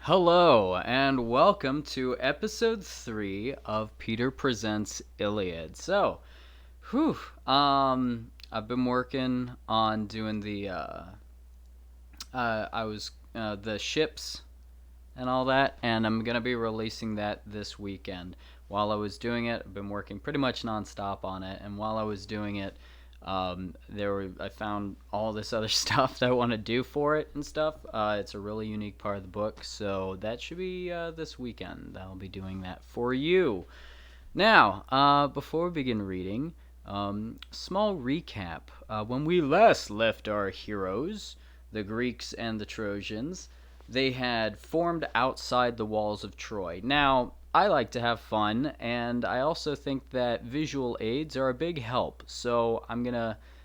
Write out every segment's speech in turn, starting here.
Hello, and welcome to episode 3 of Peter Presents Iliad. Whew, I've been working on doing the ships and all that, and I'm gonna be releasing that this weekend. While I was doing it, I've been working pretty much nonstop on it, and while I was doing it, I found all this other stuff that I want to do for it and stuff. It's a really unique part of the book, so that should be this weekend. I'll be doing that for you. Now, before we begin reading, small recap. When we last left our heroes, the Greeks and the Trojans, they had formed outside the walls of Troy. Now, I like to have fun, and I also think that visual aids are a big help. So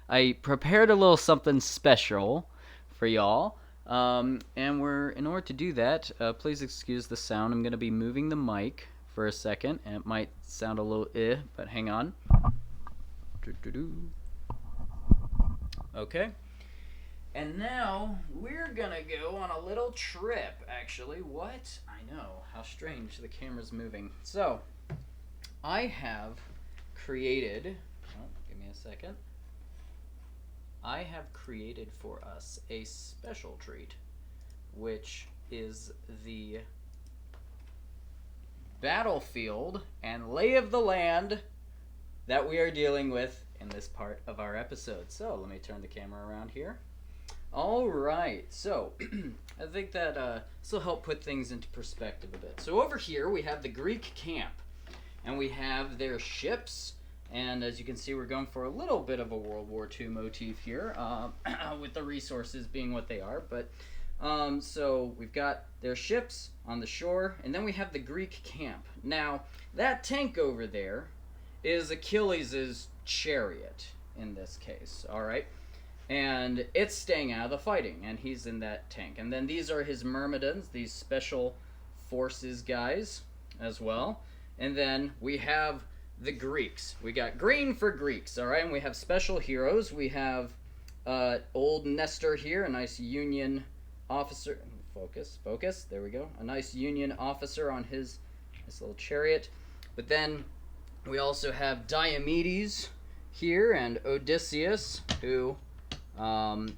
I prepared a little something special for y'all. In order to do that, please excuse the sound. I'm gonna be moving the mic for a second, and it might sound a little but hang on. Okay. And now we're gonna go on a little trip, actually. What? I know, how strange, the camera's moving. So, I have created, give me a second. I have created for us a special treat, which is the battlefield and lay of the land that we are dealing with in this part of our episode. So, let me turn the camera around here. All right, so I think that this will help put things into perspective a bit. So over here we have the Greek camp, and we have their ships, and as you can see, we're going for a little bit of a World War II motif here, with the resources being what they are. But so we've got their ships on the shore, and then we have the Greek camp. Now that tank over there is Achilles' chariot in this case. All right. And it's staying out of the fighting, and he's in that tank. And then these are his myrmidons, these special forces guys as well. And then we have the Greeks. We got green for Greeks, all right? And we have special heroes. We have old Nestor here, a nice Union officer. Focus, there we go. A nice Union officer on his little chariot. But then we also have Diomedes here and Odysseus, who...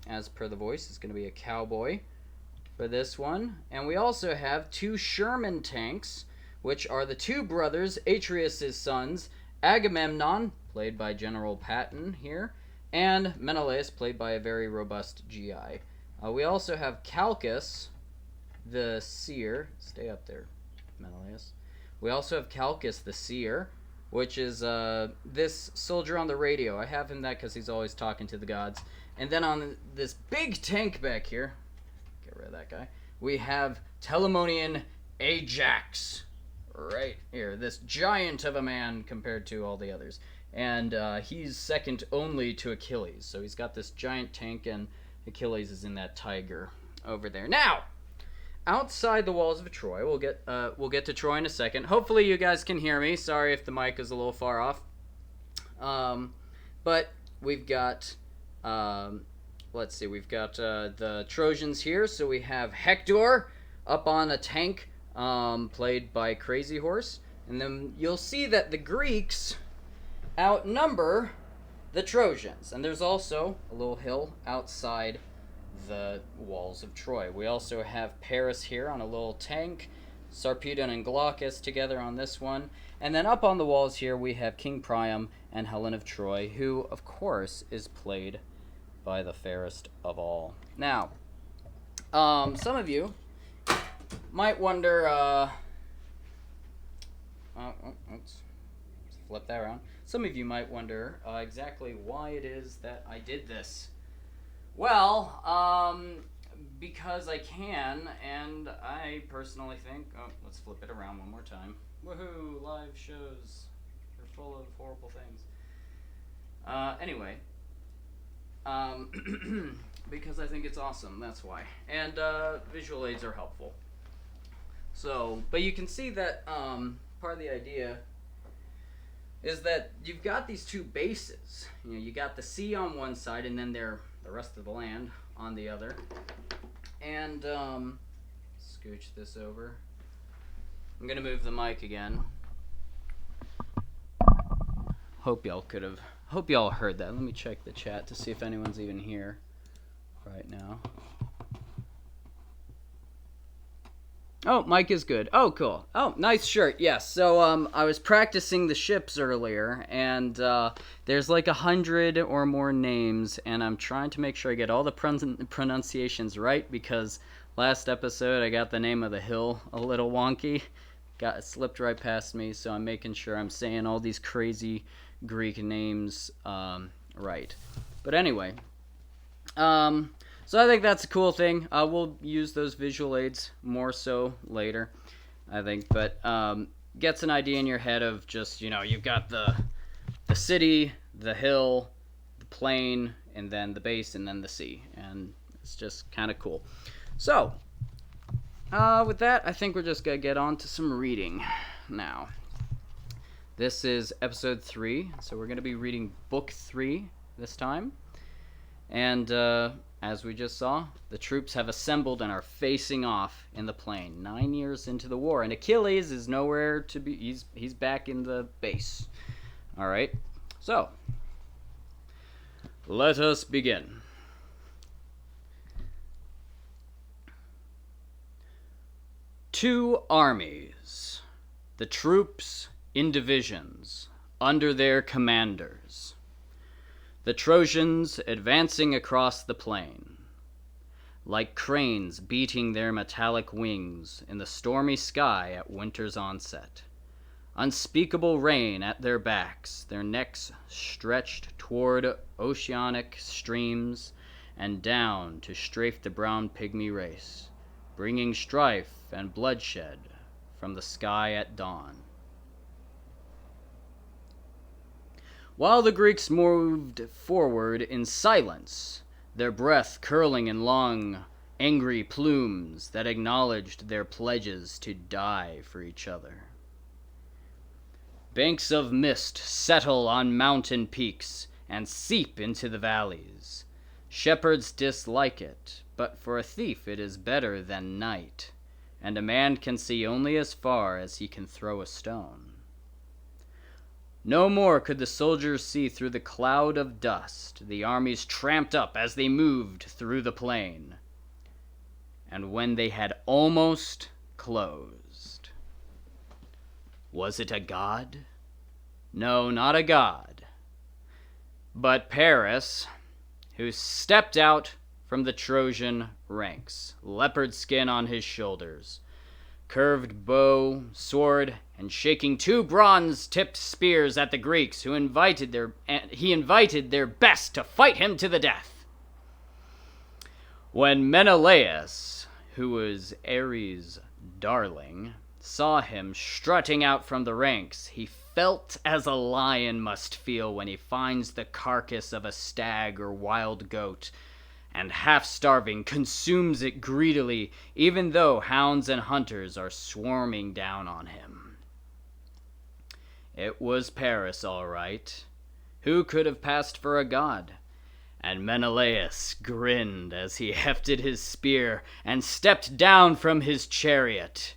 as per the voice, is going to be a cowboy for this one. And we also have two Sherman tanks, which are the two brothers, Atreus' sons, Agamemnon, played by General Patton here, and Menelaus, played by a very robust GI. We also have Calchas, the seer. Stay up there, Menelaus. We also have Calchas, the seer, which is this soldier on the radio. I have him that because he's always talking to the gods. And then on this big tank back here, get rid of that guy, we have Telamonian Ajax, right here, this giant of a man compared to all the others. And he's second only to Achilles. So he's got this giant tank, and Achilles is in that tiger over there. Now, outside the walls of Troy, we'll get to Troy in a second. Hopefully you guys can hear me. Sorry if the mic is a little far off. But we've got... let's see, we've got the Trojans here. So we have Hector up on a tank, played by Crazy Horse. And then you'll see that the Greeks outnumber the Trojans. And there's also a little hill outside the walls of Troy. We also have Paris here on a little tank, Sarpedon and Glaucus together on this one. And then up on the walls here we have King Priam and Helen of Troy, who, of course, is played by the fairest of all. Now, some of you might wonder, let's flip that around. Some of you might wonder exactly why it is that I did this. Well, because I can, and I personally think, let's flip it around one more time. Woohoo, live shows are full of horrible things. Anyway, because I think it's awesome, that's why. And visual aids are helpful. So, but you can see that part of the idea is that you've got these two bases. You know, you got the sea on one side, and then the rest of the land on the other. And scooch this over. I'm gonna move the mic again. Hope y'all heard that. Let me check the chat to see if anyone's even here right now. Oh, mic is good. Oh, cool. Oh, nice shirt. Yes. So, I was practicing the ships earlier, and there's like 100 or more names, and I'm trying to make sure I get all the pronunciations right, because last episode I got the name of the hill a little wonky. It slipped right past me, so I'm making sure I'm saying all these crazy Greek names right. But anyway, so I think that's a cool thing. We'll use those visual aids more so later, I think. But gets an idea in your head of just, you've got the city, the hill, the plain, and then the base, and then the sea. And it's just kind of cool. So, with that, I think we're just going to get on to some reading now. This is episode 3, so we're going to be reading book 3 this time. And as we just saw, the troops have assembled and are facing off in the plain 9 years into the war. And Achilles is nowhere to be. He's back in the base. All right, so let us begin. Two armies, the troops in divisions, under their commanders. The Trojans advancing across the plain, like cranes beating their metallic wings in the stormy sky at winter's onset. Unspeakable rain at their backs, their necks stretched toward oceanic streams and down to strafe the brown pygmy race, bringing strife and bloodshed from the sky at dawn. While the Greeks moved forward in silence, their breath curling in long, angry plumes that acknowledged their pledges to die for each other. Banks of mist settle on mountain peaks and seep into the valleys. Shepherds dislike it, but for a thief it is better than night, and a man can see only as far as he can throw a stone. No more could the soldiers see through the cloud of dust the armies tramped up as they moved through the plain. And when they had almost closed. Was it a god? No, not a god. But Paris, who stepped out from the Trojan ranks, leopard skin on his shoulders, curved bow, sword, and shaking 2 bronze-tipped spears at the Greeks, he invited their best to fight him to the death. When Menelaus, who was Ares' darling, saw him strutting out from the ranks, he felt as a lion must feel when he finds the carcass of a stag or wild goat, and half-starving consumes it greedily, even though hounds and hunters are swarming down on him. It was Paris, all right. Who could have passed for a god? And Menelaus grinned as he hefted his spear and stepped down from his chariot.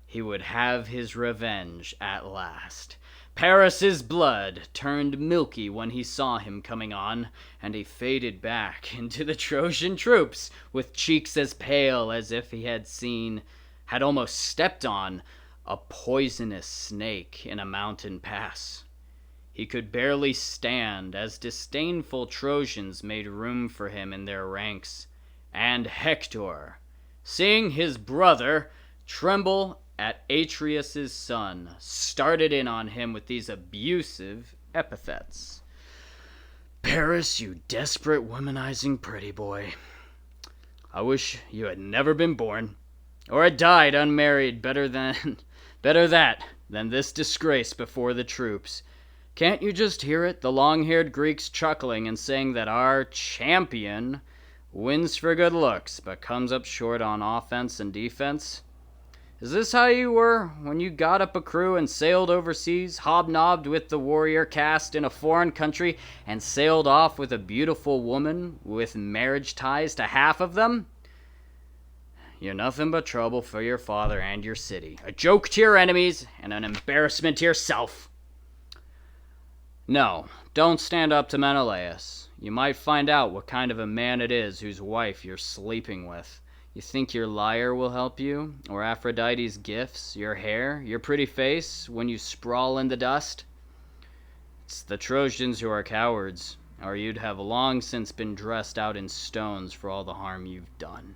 He would have his revenge at last. Paris's blood turned milky when he saw him coming on, and he faded back into the Trojan troops with cheeks as pale as if he had almost stepped on a poisonous snake in a mountain pass. He could barely stand as disdainful Trojans made room for him in their ranks, and Hector, seeing his brother tremble at Atreus' son, started in on him with these abusive epithets. Paris, you desperate womanizing pretty boy. I wish you had never been born, or had died unmarried. Better that than this disgrace before the troops. Can't you just hear it, the long-haired Greeks chuckling and saying that our champion wins for good looks, but comes up short on offense and defense? Is this how you were when you got up a crew and sailed overseas, hobnobbed with the warrior caste in a foreign country, and sailed off with a beautiful woman with marriage ties to half of them? you're nothing but trouble for your father and your city. A joke to your enemies and an embarrassment to yourself. No, don't stand up to Menelaus. You might find out what kind of a man it is whose wife you're sleeping with. You think your lyre will help you? Or Aphrodite's gifts, your hair, your pretty face when you sprawl in the dust? It's the Trojans who are cowards, or you'd have long since been dressed out in stones for all the harm you've done.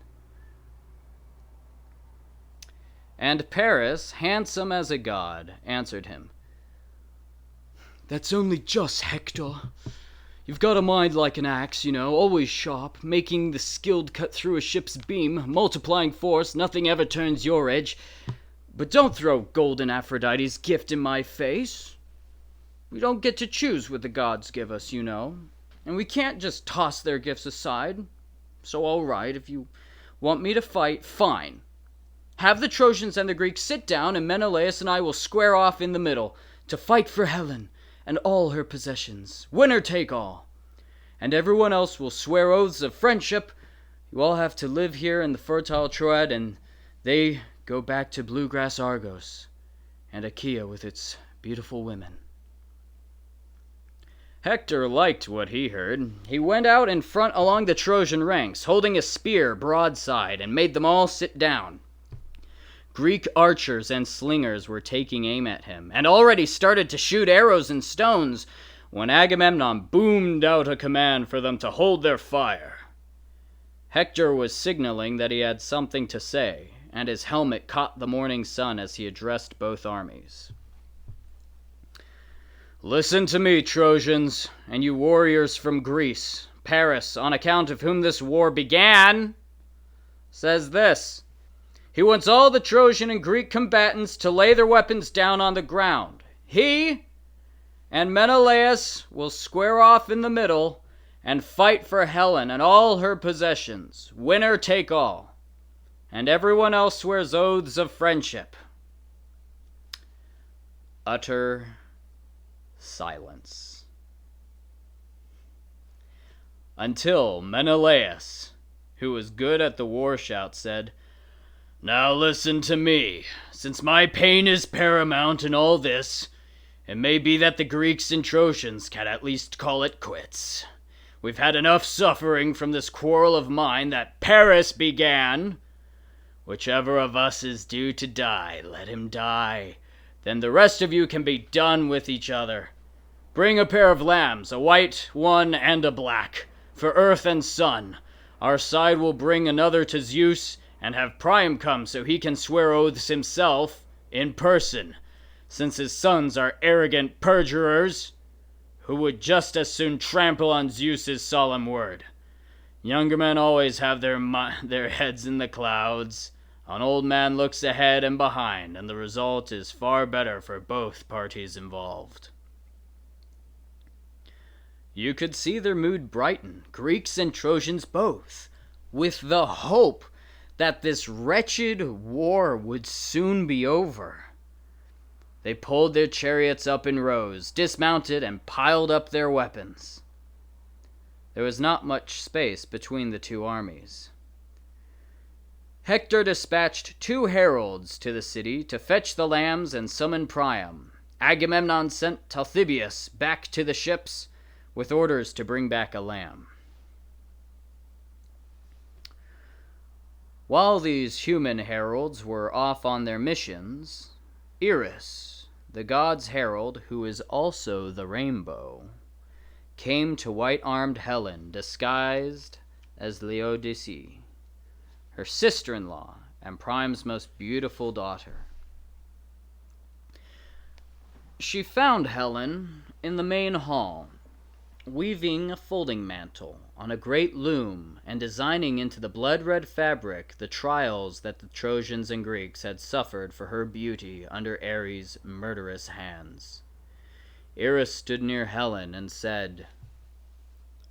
And Paris, handsome as a god, answered him, "That's only just, Hector. You've got a mind like an axe, always sharp, making the skilled cut through a ship's beam, multiplying force, nothing ever turns your edge. But don't throw golden Aphrodite's gift in my face. We don't get to choose what the gods give us, and we can't just toss their gifts aside. So all right, if you want me to fight, fine. Have the Trojans and the Greeks sit down, and Menelaus and I will square off in the middle to fight for Helen and all her possessions, winner take all. And everyone else will swear oaths of friendship. You all have to live here in the fertile Troad, and they go back to bluegrass Argos and Achaea with its beautiful women." Hector liked what he heard. He went out in front along the Trojan ranks, holding a spear broadside, and made them all sit down. Greek archers and slingers were taking aim at him, and already started to shoot arrows and stones, when Agamemnon boomed out a command for them to hold their fire. Hector was signaling that he had something to say, and his helmet caught the morning sun as he addressed both armies. "Listen to me, Trojans, and you warriors from Greece. Paris, on account of whom this war began, says this. He wants all the Trojan and Greek combatants to lay their weapons down on the ground. He and Menelaus will square off in the middle and fight for Helen and all her possessions, winner take all. And everyone else swears oaths of friendship." Utter silence. Until Menelaus, who was good at the war shout, said, "Now listen to me. Since my pain is paramount in all this, it may be that the Greeks and Trojans can at least call it quits. We've had enough suffering from this quarrel of mine that Paris began. Whichever of us is due to die, let him die. Then the rest of you can be done with each other. Bring a pair of lambs, a white one and a black, for earth and sun. Our side will bring another to Zeus, and have Priam come so he can swear oaths himself in person, since his sons are arrogant perjurers who would just as soon trample on Zeus's solemn word. Younger men always have their heads in the clouds. An old man looks ahead and behind, and the result is far better for both parties involved." You could see their mood brighten, Greeks and Trojans both, with the hope that this wretched war would soon be over. They pulled their chariots up in rows, dismounted, and piled up their weapons. There was not much space between the two armies. Hector dispatched 2 heralds to the city to fetch the lambs and summon Priam. Agamemnon sent Talthybius back to the ships with orders to bring back a lamb. While these human heralds were off on their missions, Eris, the god's herald, who is also the rainbow, came to white-armed Helen, disguised as Laodice, her sister-in-law and Priam's most beautiful daughter. She found Helen in the main hall, weaving a folding mantle on a great loom and designing into the blood-red fabric the trials that the Trojans and Greeks had suffered for her beauty under Ares' murderous hands. Eris stood near Helen and said,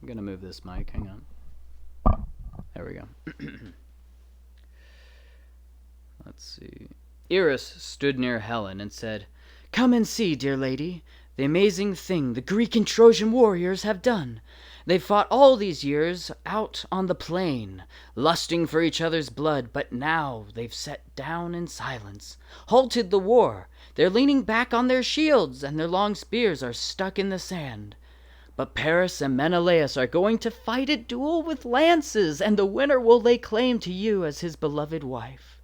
I'm going to move this mic, hang on. There we go. Let's see. Eris stood near Helen and said, "Come and see, dear lady. the amazing thing the Greek and Trojan warriors have done. They fought all these years out on the plain, lusting for each other's blood, but now they've sat down in silence, halted the war. They're leaning back on their shields, and their long spears are stuck in the sand. But Paris and Menelaus are going to fight a duel with lances, and the winner will lay claim to you as his beloved wife."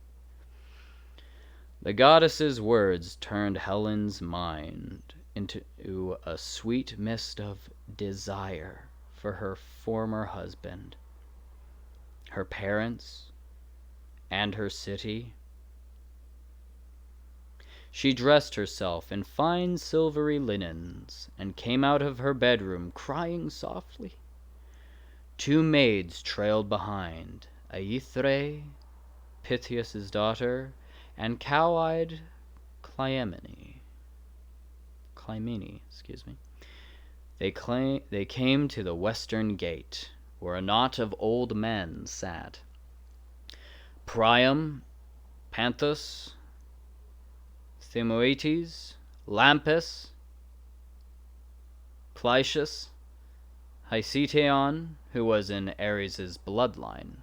The goddess's words turned Helen's mind into a sweet mist of desire for her former husband, her parents, and her city. She dressed herself in fine silvery linens and came out of her bedroom crying softly. 2 maids trailed behind, Aithre, Pythias's daughter, and cow-eyed Clymene. They came to the western gate, where a knot of old men sat. Priam, Panthus, Thymoetes, Lampus, Clytius, Hicetaon, who was in Ares's bloodline,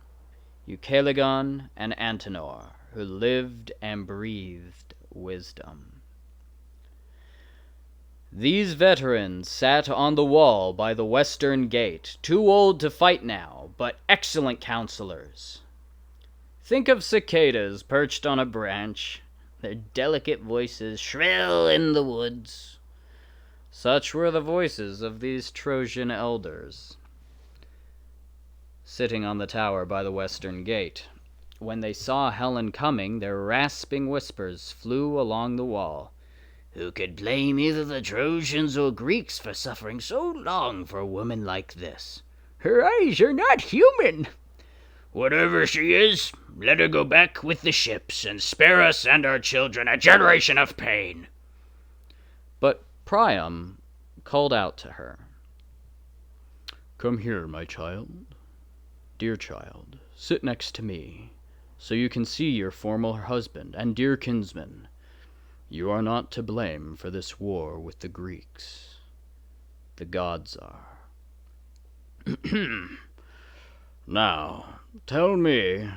Eucaligon, and Antenor, who lived and breathed wisdom. These veterans sat on the wall by the western gate, too old to fight now, but excellent counselors. Think of cicadas perched on a branch, their delicate voices shrill in the woods. Such were the voices of these Trojan elders, sitting on the tower by the western gate. When they saw Helen coming, their rasping whispers flew along the wall. "Who could blame either the Trojans or Greeks for suffering so long for a woman like this? Her eyes are not human. Whatever she is, let her go back with the ships and spare us and our children a generation of pain." But Priam called out to her. "Come here, my child. Dear child, sit next to me, so you can see your former husband and dear kinsman. You are not to blame for this war with the Greeks. The gods are. Now, tell me,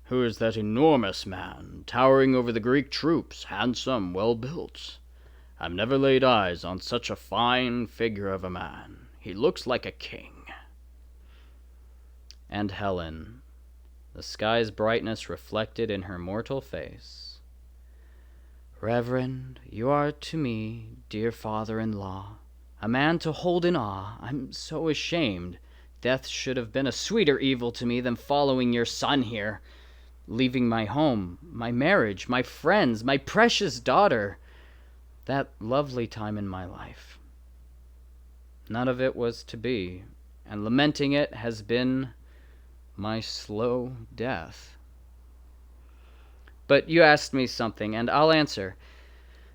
who is that enormous man, towering over the Greek troops, handsome, well-built? I've never laid eyes on such a fine figure of a man. He looks like a king." And Helen, the sky's brightness reflected in her mortal face. "Reverend, you are to me, dear father-in-law, a man to hold in awe. I'm so ashamed. Death should have been a sweeter evil to me than following your son here, leaving my home, my marriage, my friends, my precious daughter, that lovely time in my life. None of it was to be, and lamenting it has been my slow death. But you asked me something, and I'll answer.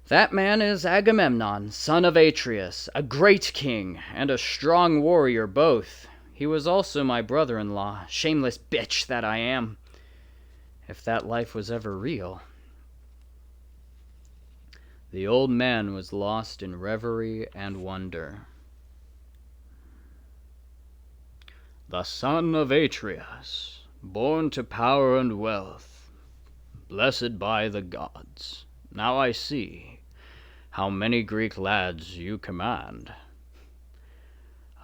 That man is Agamemnon, son of Atreus, a great king and a strong warrior both. He was also my brother-in-law, shameless bitch that I am, if that life was ever real." The old man was lost in reverie and wonder. "The son of Atreus, born to power and wealth, blessed by the gods. Now I see how many Greek lads you command.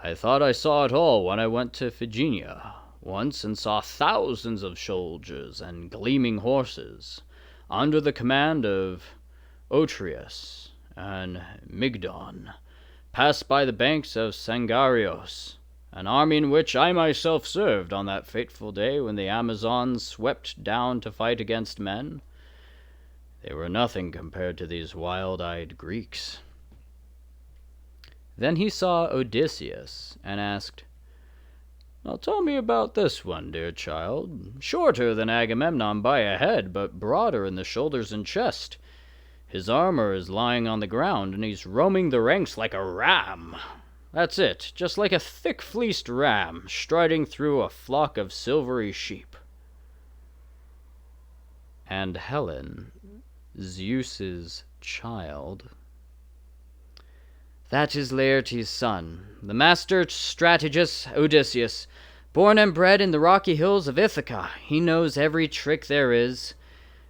I thought I saw it all when I went to Phrygia once and saw thousands of soldiers and gleaming horses under the command of Otreus and Mygdon pass by the banks of Sangarios, an army in which I myself served on that fateful day when the Amazons swept down to fight against men. They were nothing compared to these wild-eyed Greeks." Then he saw Odysseus and asked, "Now tell me about this one, dear child. Shorter than Agamemnon by a head, but broader in the shoulders and chest. His armor is lying on the ground, and he's roaming the ranks like a ram. That's it, just like a thick-fleeced ram striding through a flock of silvery sheep." And Helen, Zeus's child, That is Laertes' son, the master strategist Odysseus, born and bred in the rocky hills of Ithaca. He knows every trick there is,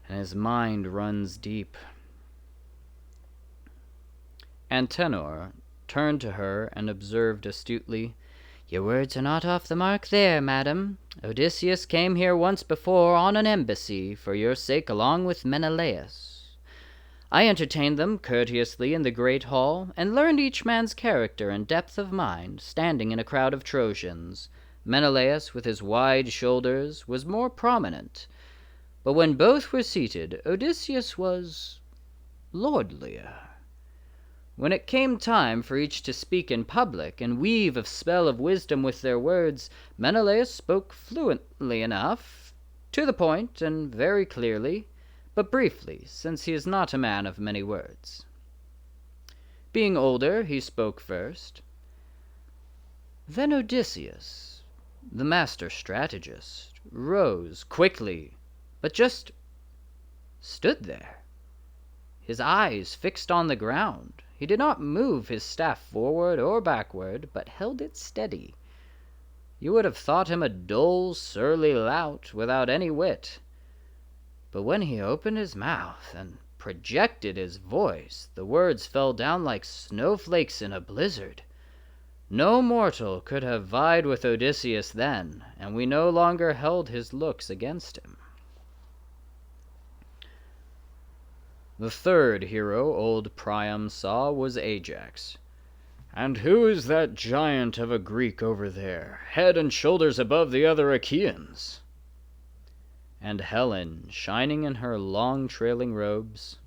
and his mind runs deep." Antenor turned to her and observed astutely, "Your words are not off the mark there, madam. Odysseus came here once before on an embassy for your sake along with Menelaus. I entertained them courteously in the great hall, and learned each man's character and depth of mind, standing in a crowd of Trojans. Menelaus, with his wide shoulders, was more prominent, but when both were seated, Odysseus was lordlier. When it came time for each to speak in public and weave a spell of wisdom with their words, Menelaus spoke fluently enough, to the point and very clearly, but briefly, since he is not a man of many words. Being older, he spoke first. Then Odysseus, the master strategist, rose quickly, but just stood there, his eyes fixed on the ground. He did not move his staff forward or backward, but held it steady. You would have thought him a dull, surly lout without any wit. But when he opened his mouth and projected his voice, the words fell down like snowflakes in a blizzard. No mortal could have vied with Odysseus then, and we no longer held his looks against him. The third hero old Priam saw was Ajax. "And who is that giant of a Greek over there, head and shoulders above the other Achaeans?" And Helen, shining in her long trailing robes,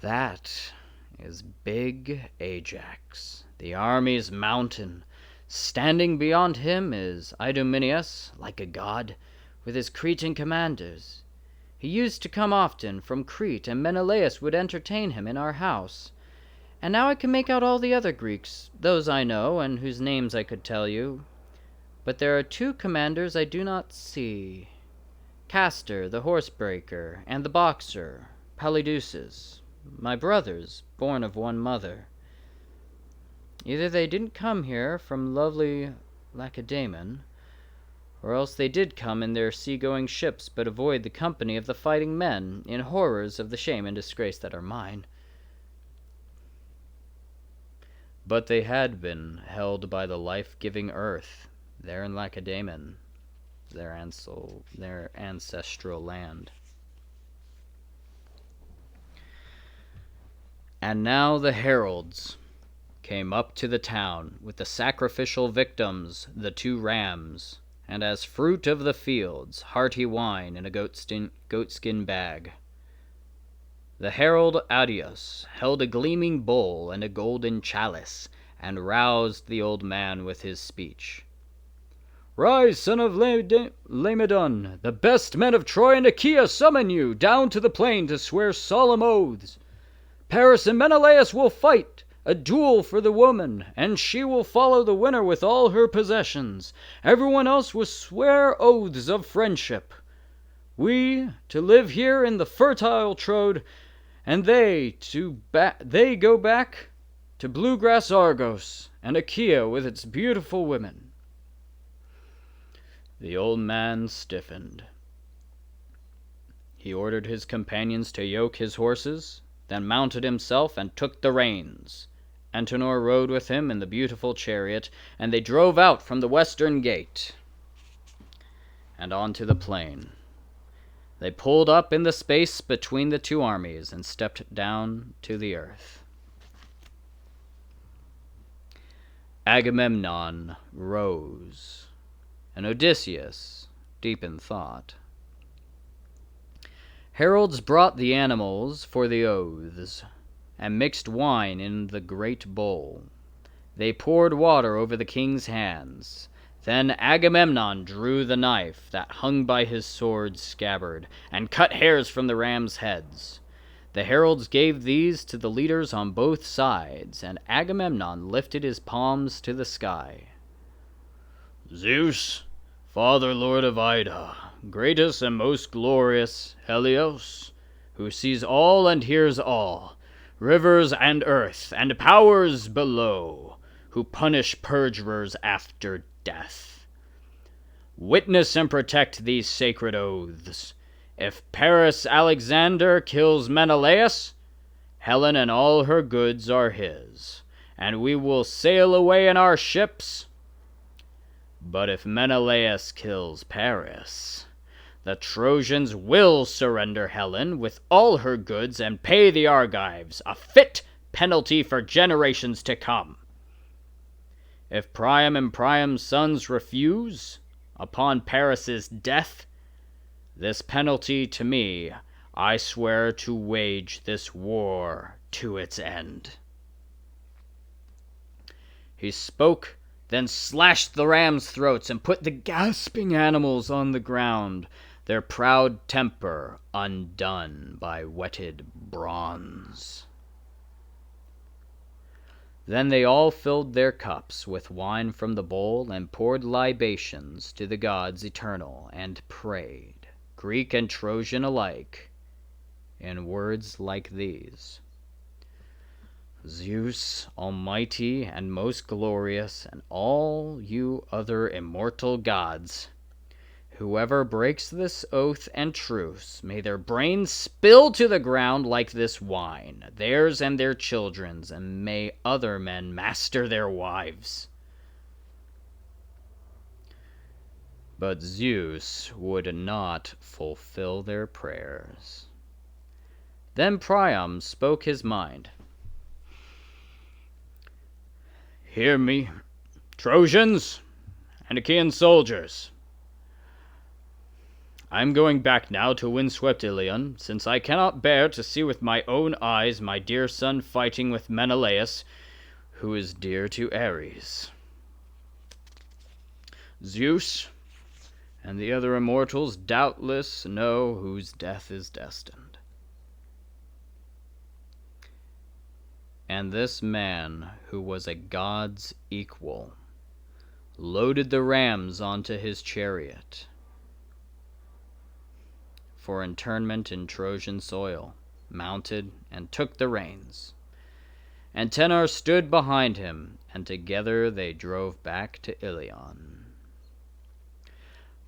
"That is big Ajax, the Armies' mountain. Standing beyond him is Idomeneus, like a god, with his Cretan commanders. He used to come often from Crete, and Menelaus would entertain him in our house. And now I can make out all the other Greeks, those I know, and whose names I could tell you. But there are two commanders I do not see. Castor, the horsebreaker, and the boxer, Polydeuces, my brothers, born of one mother. Either they didn't come here from lovely Lacedaemon, or else they did come in their sea-going ships, but avoid the company of the fighting men, in horrors of the shame and disgrace that are mine." But they had been held by the life-giving earth, there in Lacedaemon, their ancestral land. And now the heralds came up to the town with the sacrificial victims, the 2 rams, and as fruit of the fields, hearty wine in a goatskin bag. The herald Adius held a gleaming bowl and a golden chalice, and roused the old man with his speech. "Rise, son of Laomedon! The best men of Troy and Achaea summon you down to the plain to swear solemn oaths. Paris and Menelaus will fight a duel for the woman, and she will follow the winner with all her possessions. Everyone else will swear oaths of friendship. We to live here in the fertile Troad, and they go back to blue-grass Argos and Achaea with its beautiful women." The old man stiffened. He ordered his companions to yoke his horses, then mounted himself and took the reins. Antenor rode with him in the beautiful chariot, and they drove out from the western gate and onto the plain. They pulled up in the space between the 2 armies and stepped down to the earth. Agamemnon rose, and Odysseus, deep in thought. Heralds brought the animals for the oaths, and mixed wine in the great bowl. They poured water over the king's hands. Then Agamemnon drew the knife that hung by his sword's scabbard, and cut hairs from the rams' heads. The heralds gave these to the leaders on both sides, and Agamemnon lifted his palms to the sky. "Zeus, Father Lord of Ida, greatest and most glorious Helios, who sees all and hears all, rivers and earth, and powers below, who punish perjurers after death. Witness and protect these sacred oaths. If Paris Alexander kills Menelaus, Helen and all her goods are his, and we will sail away in our ships. But if Menelaus kills Paris, the Trojans will surrender Helen with all her goods and pay the Argives a fit penalty for generations to come. If Priam and Priam's sons refuse, upon Paris's death, this penalty to me I swear to wage this war to its end." He spoke, then slashed the rams' throats and put the gasping animals on the ground, their proud temper undone by whetted bronze. Then they all filled their cups with wine from the bowl and poured libations to the gods eternal and prayed, Greek and Trojan alike, in words like these: "Zeus, almighty and most glorious, and all you other immortal gods, whoever breaks this oath and truce, may their brains spill to the ground like this wine, theirs and their children's, and may other men master their wives." But Zeus would not fulfill their prayers. Then Priam spoke his mind. "Hear me, Trojans and Achaean soldiers. I am going back now to windswept Ilion, since I cannot bear to see with my own eyes my dear son fighting with Menelaus, who is dear to Ares. Zeus and the other immortals doubtless know whose death is destined. And this man, who was a god's equal, loaded the rams onto his chariot for internment in Trojan soil, mounted and took the reins. Antenor stood behind him, and together they drove back to Ilion.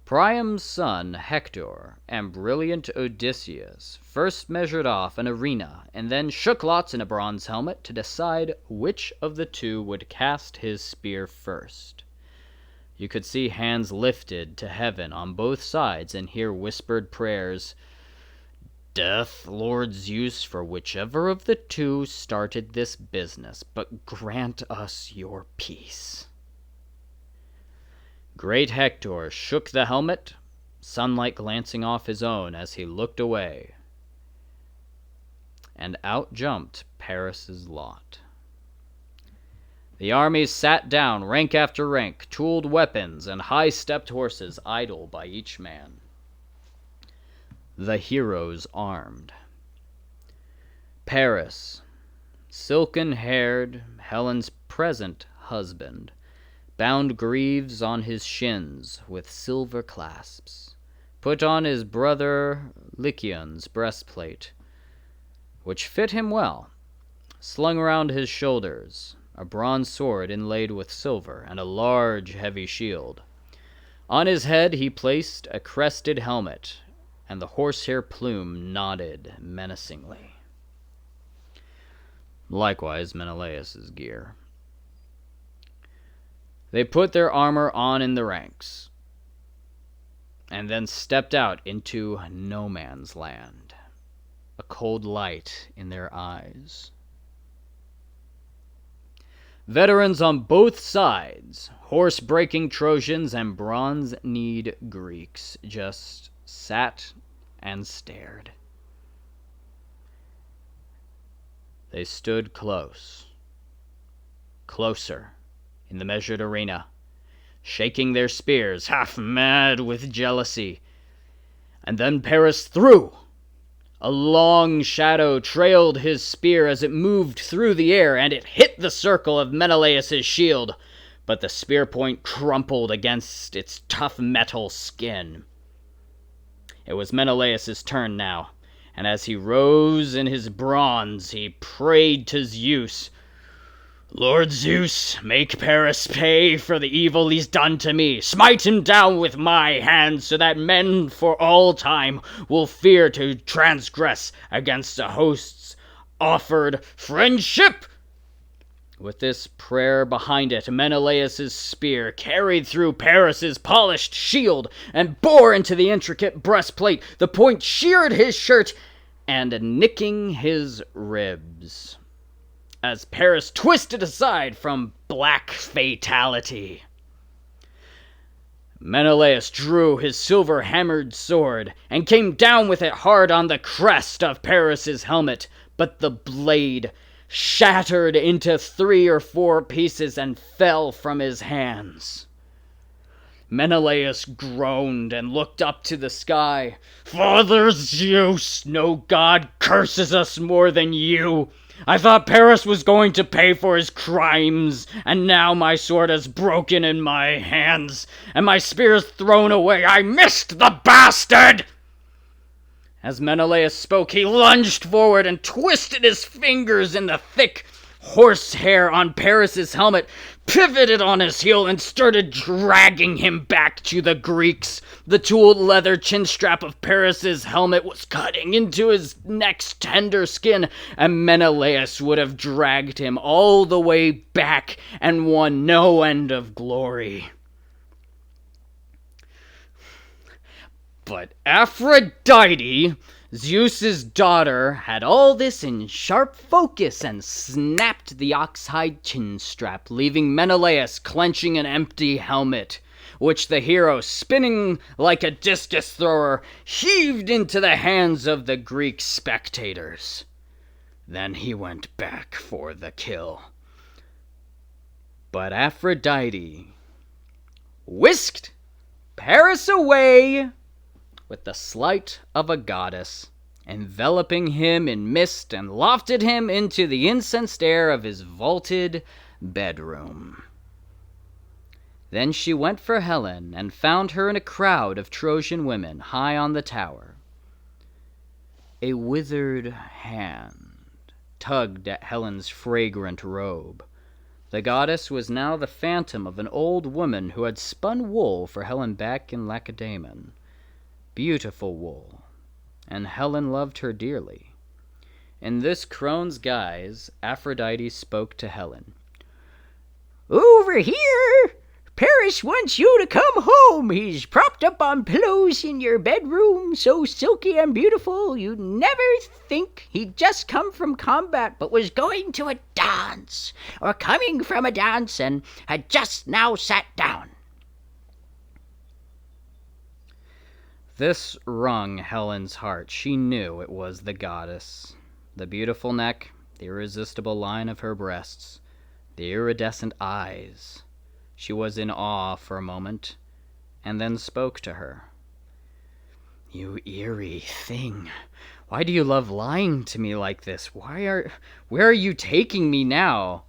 Priam's son Hector and brilliant Odysseus first measured off an arena and then shook lots in a bronze helmet to decide which of the two would cast his spear first. You could see hands lifted to heaven on both sides and hear whispered prayers, "Death, Lord Zeus, for whichever of the two started this business, but grant us your peace." Great Hector shook the helmet, sunlight glancing off his own as he looked away, and out jumped Paris's lot. The armies sat down, rank after rank, tooled weapons and high-stepped horses idle by each man. The heroes armed. Paris, silken-haired, Helen's present husband, bound greaves on his shins with silver clasps, put on his brother Lycaon's breastplate, which fit him well, slung around his shoulders a bronze sword inlaid with silver, and a large, heavy shield. On his head he placed a crested helmet, and the horsehair plume nodded menacingly. Likewise Menelaus's gear. They put their armor on in the ranks, and then stepped out into no man's land, a cold light in their eyes. Veterans on both sides, horse-breaking Trojans and bronze-kneed Greeks, just sat and stared. They stood close, closer, in the measured arena, shaking their spears, half mad with jealousy. And then Paris threw. A long shadow trailed his spear as it moved through the air, and it hit the circle of Menelaus's shield, but the spear point crumpled against its tough metal skin. It was Menelaus's turn now, and as he rose in his bronze, he prayed to Zeus, "Lord Zeus, make Paris pay for the evil he's done to me. Smite him down with my hand, so that men for all time will fear to transgress against the host's offered friendship." With this prayer behind it, Menelaus's spear carried through Paris's polished shield and bore into the intricate breastplate. The point sheared his shirt and nicking his ribs, as Paris twisted aside from black fatality. Menelaus drew his silver-hammered sword and came down with it hard on the crest of Paris's helmet, but the blade shattered into 3 or 4 pieces and fell from his hands. Menelaus groaned and looked up to the sky. "Father Zeus, no god curses us more than you. I thought Paris was going to pay for his crimes, and now my sword is broken in my hands, and my spear is thrown away. I missed the bastard!" As Menelaus spoke, he lunged forward and twisted his fingers in the thick horsehair on Paris's helmet, pivoted on his heel, and started dragging him back to the Greeks. The tooled leather chin strap of Paris's helmet was cutting into his neck's tender skin, and Menelaus would have dragged him all the way back and won no end of glory. But Aphrodite, Zeus's daughter, had all this in sharp focus and snapped the oxhide chin strap, leaving Menelaus clenching an empty helmet, which the hero, spinning like a discus thrower, heaved into the hands of the Greek spectators. Then he went back for the kill. But Aphrodite whisked Paris away with the sleight of a goddess, enveloping him in mist and lofted him into the incensed air of his vaulted bedroom. Then she went for Helen and found her in a crowd of Trojan women high on the tower. A withered hand tugged at Helen's fragrant robe. The goddess was now the phantom of an old woman who had spun wool for Helen back in Lacedaemon. Beautiful wool, and Helen loved her dearly. In this crone's guise, Aphrodite spoke to Helen. "Over here! Paris wants you to come home. He's propped up on pillows in your bedroom, so silky and beautiful you'd never think he'd just come from combat but was going to a dance, or coming from a dance and had just now sat down." This wrung Helen's heart. She knew it was the goddess. The beautiful neck, the irresistible line of her breasts, the iridescent eyes. She was in awe for a moment, and then spoke to her. "You eerie thing, why do you love lying to me like this? Where are you taking me now?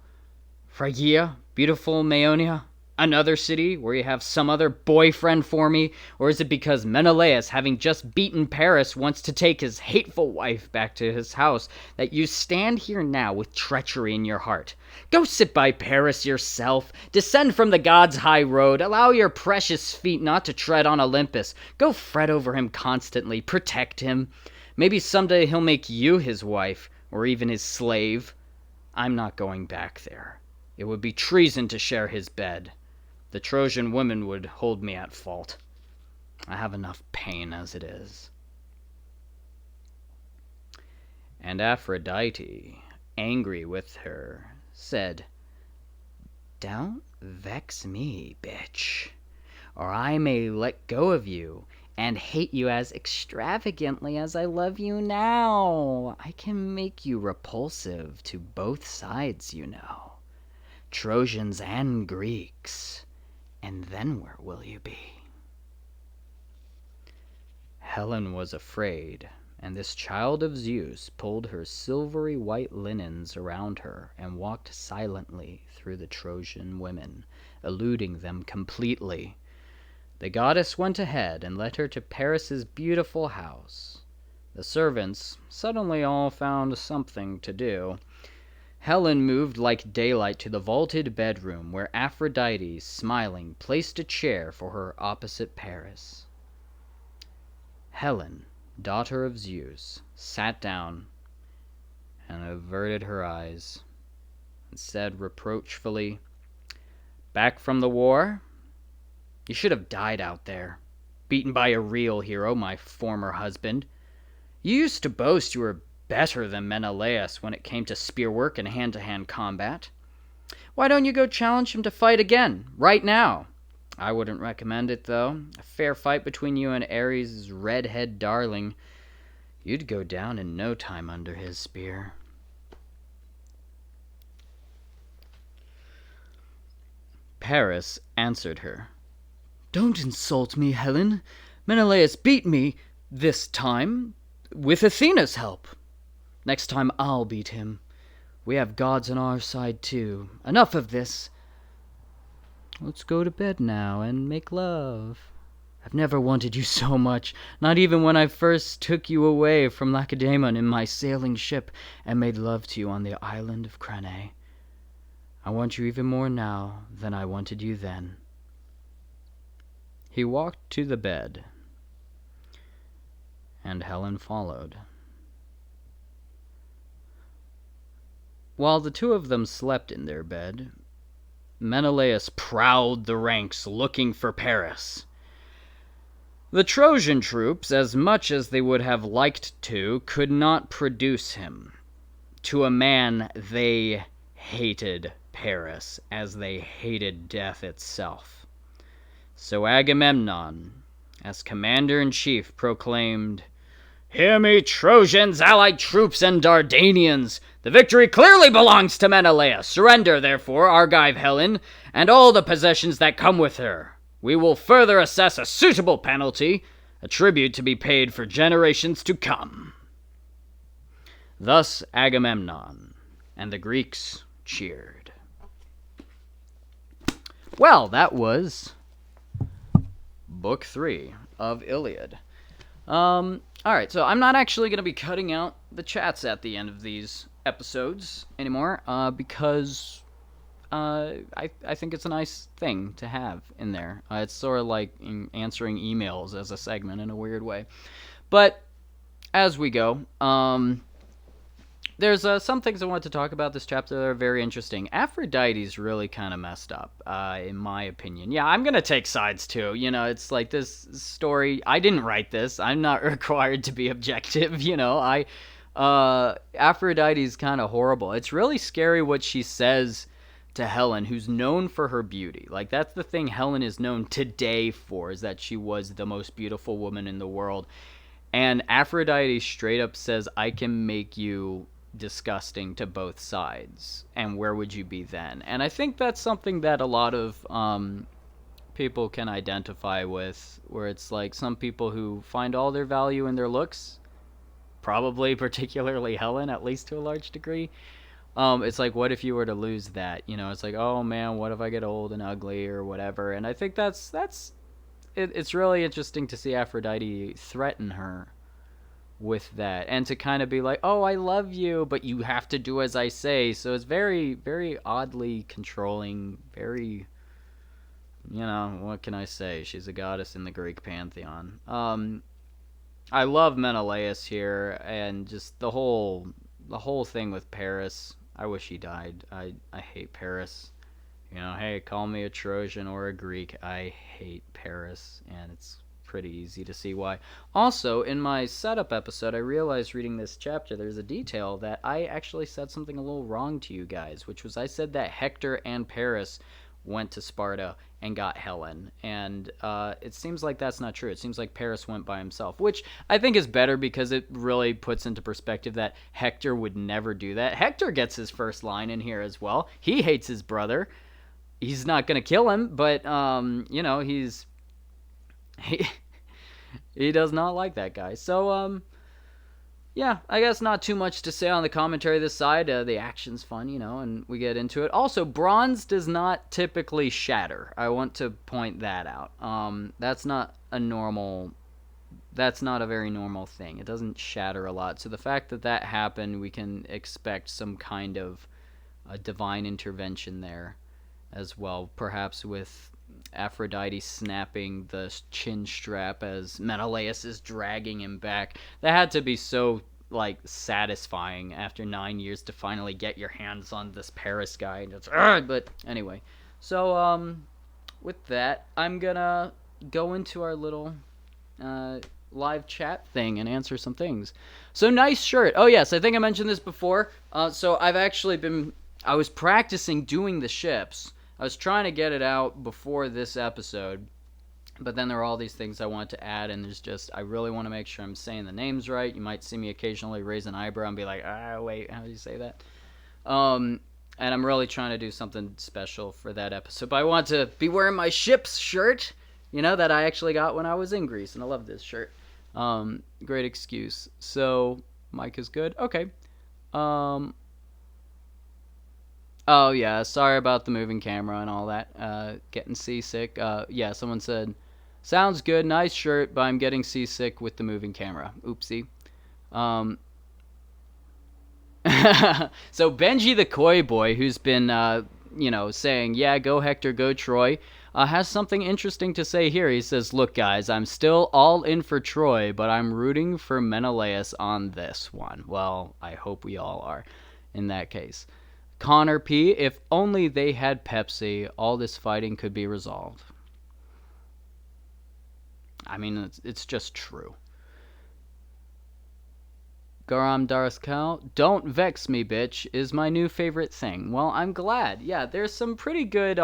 Phrygia, beautiful Maeonia? Another city where you have some other boyfriend for me? Or is it because Menelaus, having just beaten Paris, wants to take his hateful wife back to his house that you stand here now with treachery in your heart? Go sit by Paris yourself. Descend from the gods' high road. Allow your precious feet not to tread on Olympus. Go fret over him constantly. Protect him. Maybe someday he'll make you his wife, or even his slave. I'm not going back there. It would be treason to share his bed. The Trojan women would hold me at fault. I have enough pain as it is." And Aphrodite, angry with her, said, "Don't vex me, bitch, or I may let go of you and hate you as extravagantly as I love you now. I can make you repulsive to both sides, you know. Trojans and Greeks. And then where will you be?" Helen was afraid, and this child of Zeus pulled her silvery white linens around her and walked silently through the Trojan women, eluding them completely. The goddess went ahead and led her to Paris's beautiful house. The servants suddenly all found something to do. Helen moved like daylight to the vaulted bedroom where Aphrodite, smiling, placed a chair for her opposite Paris. Helen, daughter of Zeus, sat down and averted her eyes and said reproachfully, "Back from the war? You should have died out there, beaten by a real hero, my former husband. You used to boast you were better than Menelaus when it came to spearwork and hand-to-hand combat. Why don't you go challenge him to fight again, right now? I wouldn't recommend it, though. A fair fight between you and Ares' redhead darling. You'd go down in no time under his spear." Paris answered her. "Don't insult me, Helen. Menelaus beat me, this time, with Athena's help. Next time I'll beat him. We have gods on our side, too. Enough of this. Let's go to bed now and make love. I've never wanted you so much, not even when I first took you away from Lacedaemon in my sailing ship and made love to you on the island of Crane. I want you even more now than I wanted you then." He walked to the bed, and Helen followed. While the two of them slept in their bed, Menelaus prowled the ranks looking for Paris. The Trojan troops, as much as they would have liked to, could not produce him. To a man, they hated Paris as they hated death itself. So Agamemnon, as commander-in-chief, proclaimed, "Hear me, Trojans, allied troops, and Dardanians! The victory clearly belongs to Menelaus. Surrender, therefore, Argive Helen, and all the possessions that come with her. We will further assess a suitable penalty, a tribute to be paid for generations to come." Thus Agamemnon, and the Greeks cheered. Well, that was Book 3 of Iliad. Alright, so I'm not actually going to be cutting out the chats at the end of these episodes anymore, because I think it's a nice thing to have in there. It's sort of like answering emails as a segment in a weird way. But as we go, there's some things I want to talk about this chapter that are very interesting. Aphrodite's really kind of messed up, in my opinion. Yeah, I'm going to take sides too. You know, it's like this story, I didn't write this. I'm not required to be objective, you know. Aphrodite's kind of horrible. It's really scary what she says to Helen, who's known for her beauty. Like, that's the thing Helen is known today for, is that she was the most beautiful woman in the world. And Aphrodite straight up says, "I can make you disgusting to both sides, and where would you be then?" And I think that's something that a lot of people can identify with, where it's like some people who find all their value in their looks, probably particularly Helen, at least to a large degree. It's like, what if you were to lose that? You know, it's like, oh man, what if I get old and ugly or whatever? And I think it's really interesting to see Aphrodite threaten her with that, and to kind of be like, "Oh, I love you, but you have to do as I say." So it's very, very oddly controlling, very, you know, what can I say? She's a goddess in the Greek pantheon. I love Menelaus here, and just the whole thing with Paris. I wish he died. I hate Paris. You know, hey, call me a Trojan or a Greek. I hate Paris, and it's pretty easy to see why. Also, in my setup episode, I realized reading this chapter, there's a detail that I actually said something a little wrong to you guys, which was I said that Hector and Paris went to Sparta and got Helen, and it seems like that's not true. It seems like Paris went by himself, which I think is better because it really puts into perspective that Hector would never do that. Hector gets his first line in here as well. He hates his brother. He's not going to kill him, but, you know, he does not like that guy. So, yeah, I guess not too much to say on the commentary this side. The action's fun, you know, and we get into it. Also, bronze does not typically shatter. I want to point that out. That's not a normal that's not a very normal thing. It doesn't shatter a lot. So the fact that that happened, we can expect some kind of a divine intervention there as well, perhaps with Aphrodite snapping the chin strap as Menelaus is dragging him back. That had to be so, like, satisfying after 9 years to finally get your hands on this Paris guy. But anyway, so with that, I'm gonna go into our little live chat thing and answer some things. So, nice shirt. Oh yes, I think I mentioned this before. So I've actually I was practicing doing the ships. I was trying to get it out before this episode, but then there are all these things I want to add, and I really want to make sure I'm saying the names right. You might see me occasionally raise an eyebrow and be like, wait, how do you say that? And I'm really trying to do something special for that episode, but I want to be wearing my ship's shirt, that I actually got when I was in Greece, and I love this shirt. Great excuse. So, mic is good? Okay. Oh, yeah, sorry about the moving camera and all that. Getting seasick. Yeah, someone said, sounds good, nice shirt, but I'm getting seasick with the moving camera. Oopsie. So Benji the Koi Boy, who's been, saying, yeah, go Hector, go Troy, has something interesting to say here. He says, look, guys, I'm still all in for Troy, but I'm rooting for Menelaus on this one. Well, I hope we all are in that case. Connor P., if only they had Pepsi, all this fighting could be resolved. I mean, it's just true. Garam Darskal, don't vex me, bitch, is my new favorite thing. Well, I'm glad. Yeah, there's some pretty good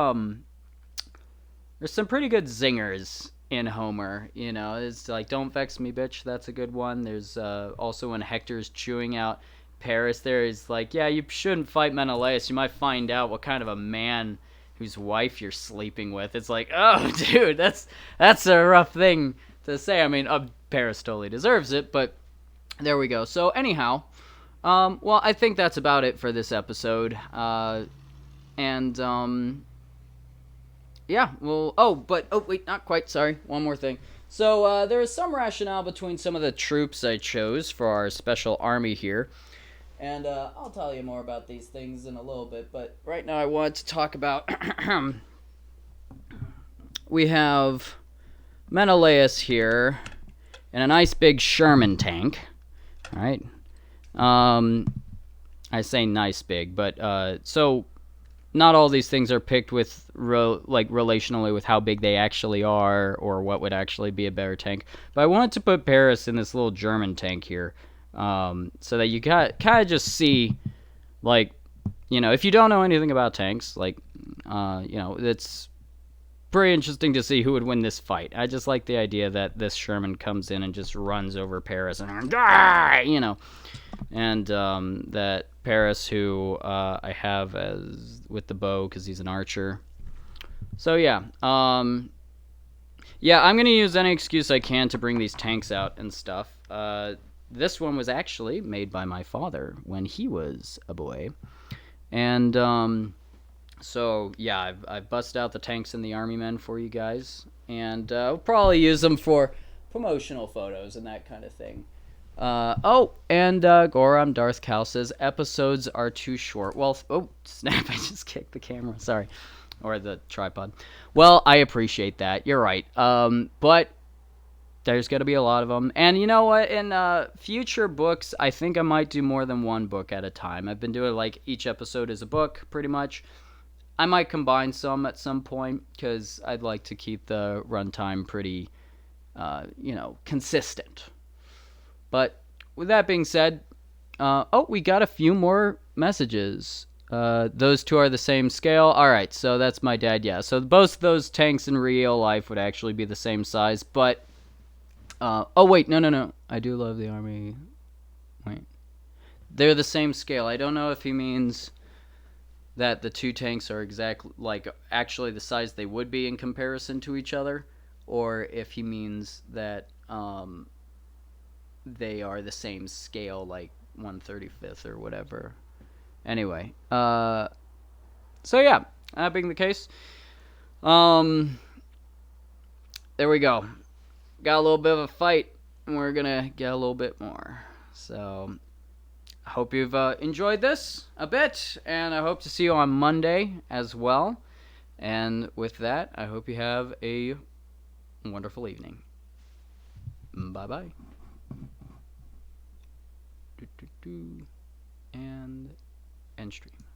zingers in Homer, It's like, don't vex me, bitch, that's a good one. There's also when Hector's chewing out Paris there, is like, yeah, you shouldn't fight Menelaus. You might find out what kind of a man whose wife you're sleeping with. It's like, oh, dude, that's a rough thing to say. I mean, Paris totally deserves it, but there we go. So anyhow, well, I think that's about it for this episode. Yeah, well, wait, not quite. Sorry, one more thing. So there is some rationale between some of the troops I chose for our special army here. And I'll tell you more about these things in a little bit, but right now I want to talk about... We have Menelaus here in a nice big Sherman tank, right? I say nice big, but so not all these things are picked with relationally with how big they actually are or what would actually be a better tank. But I wanted to put Paris in this little German tank here. So that you kind of just see, if you don't know anything about tanks, it's pretty interesting to see who would win this fight. I just like the idea that this Sherman comes in and just runs over Paris and and that Paris, who I have as with the bow because he's an archer. So yeah, I'm gonna use any excuse I can to bring these tanks out and stuff. This one was actually made by my father when he was a boy. And, so, yeah, I've busted out the tanks and the army men for you guys. And, we'll probably use them for promotional photos and that kind of thing. Goram Darth Cal says, episodes are too short. Well, snap, I just kicked the camera, sorry. Or the tripod. Well, I appreciate that, you're right. But... there's going to be a lot of them. And you know what? In future books, I think I might do more than one book at a time. I've been doing, each episode is a book, pretty much. I might combine some at some point, because I'd like to keep the runtime pretty, consistent. But with that being said, we got a few more messages. Those two are the same scale. All right, so that's my dad, yeah. So both those tanks in real life would actually be the same size, but... no. I do love the army. Wait. They're the same scale. I don't know if he means that the two tanks are actually the size they would be in comparison to each other, or if he means that, they are the same scale, 1/35th or whatever. Anyway, so yeah, that being the case, there we go. Got a little bit of a fight we're gonna get a little bit more. So I hope you've enjoyed this a bit, and I hope to see you on Monday as well. And with that, I hope you have a wonderful evening. Bye-bye. And end stream.